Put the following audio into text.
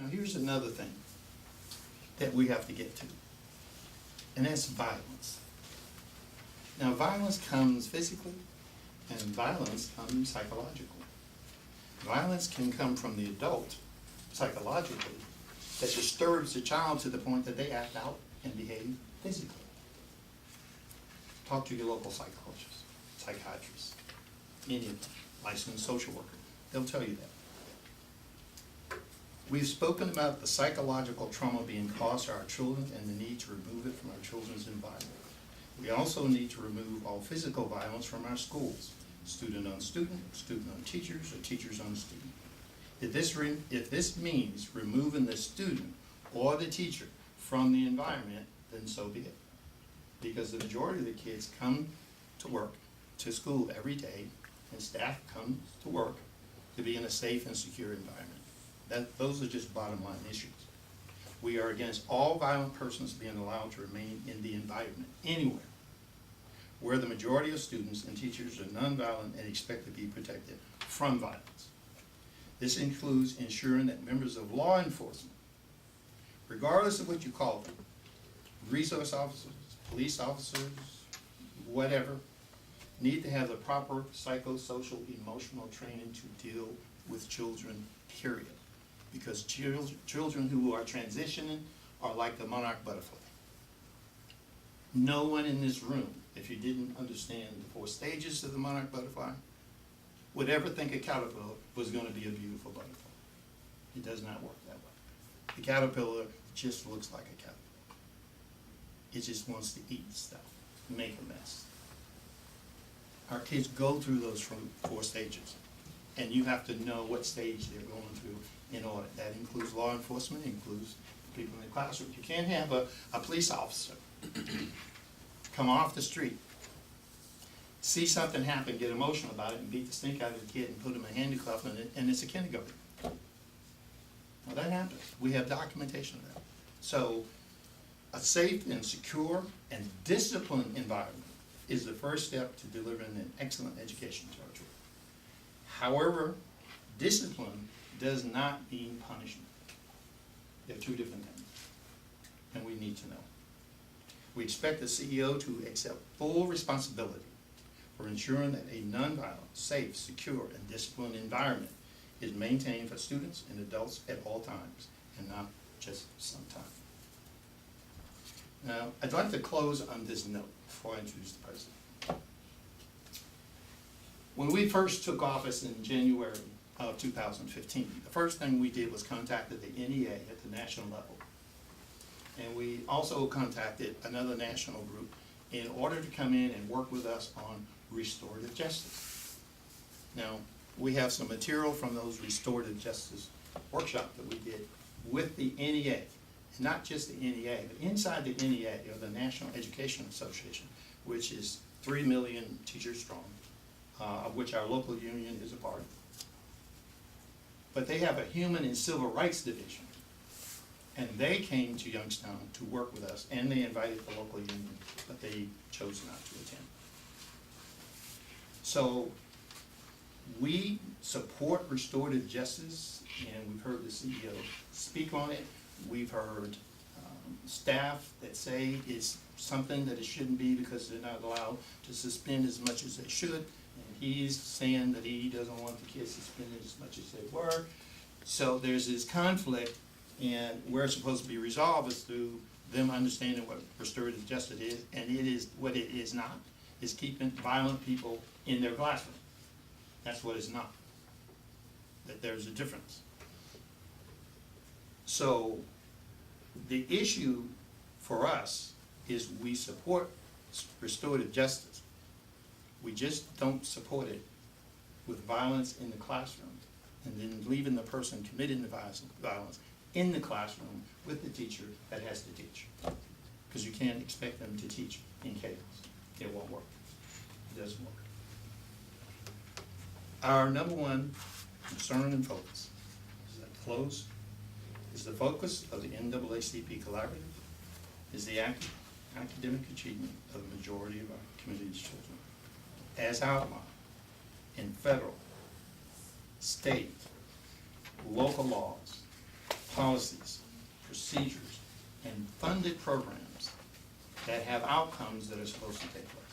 Now here's another thing that we have to get to, and that's violence. Now violence comes physically, and violence comes psychologically. Violence can come from the adult, psychologically, that disturbs the child to the point that they act out and behave physically. Talk to your local psychologist, psychiatrist, any licensed social worker. They'll tell you that. We've spoken about the psychological trauma being caused to our children and the need to remove it from our children's environment. We also need to remove all physical violence from our schools, student on student, student on teachers, or teachers on student. If this means removing the student or the teacher from the environment, then so be it. Because the majority of the kids come to work, to school every day, and staff comes to work to be in a safe and secure environment. Those are just bottom line issues. We are against all violent persons being allowed to remain in the environment, anywhere, where the majority of students and teachers are nonviolent and expect to be protected from violence. This includes ensuring that members of law enforcement, regardless of what you call them, resource officers, police officers, whatever, need to have the proper psychosocial emotional training to deal with children, period. Because children who are transitioning are like the monarch butterfly. No one in this room, if you didn't understand the 4 stages of the monarch butterfly, would ever think a caterpillar was going to be a beautiful butterfly. It does not work that way. The caterpillar just looks like a caterpillar. It just wants to eat stuff, make a mess. Our kids go through those 4 stages, and you have to know what stage they're going through in order. That includes law enforcement, includes people in the classroom. You can't have a police officer come off the street, see something happen, get emotional about it, and beat the stink out of the kid and put him in a handcuff, and it's a kindergarten. Well, that happens. We have documentation of that. So a safe and secure and disciplined environment is the first step to delivering an excellent education to our children. However, discipline does not mean punishment. They're 2 different things, and we need to know. We expect the CEO to accept full responsibility for ensuring that a nonviolent, safe, secure, and disciplined environment is maintained for students and adults at all times, and not just sometimes. Now, I'd like to close on this note before I introduce the president. When we first took office in January of 2015, the first thing we did was contacted the NEA at the national level. And we also contacted another national group in order to come in and work with us on restorative justice. Now, we have some material from those restorative justice workshops that we did with the NEA. Not just the NEA, but inside the NEA, or the National Education Association, which is 3 million teachers strong, of which our local union is a part. But they have a human and civil rights division, and they came to Youngstown to work with us, and they invited the local union, but they chose not to attend. So we support restorative justice, and we've heard the CEO speak on it. We've heard staff that say it's something that it shouldn't be because they're not allowed to suspend as much as they should. And he's saying that he doesn't want the kids suspended as much as they were. So there's this conflict, and where it's supposed to be resolved is through them understanding what restorative justice is, and it is what it is not, is keeping violent people in their classroom. That's what it's not. That there's a difference. So the issue for us is we support restorative justice. We just don't support it with violence in the classroom and then leaving the person committing the violence in the classroom with the teacher that has to teach. Because you can't expect them to teach in chaos. It won't work. It doesn't work. Our number 1 concern and focus is that close. Is the focus of the NAACP Collaborative is the academic achievement of the majority of our community's children, as outlined in federal, state, local laws, policies, procedures, and funded programs that have outcomes that are supposed to take place.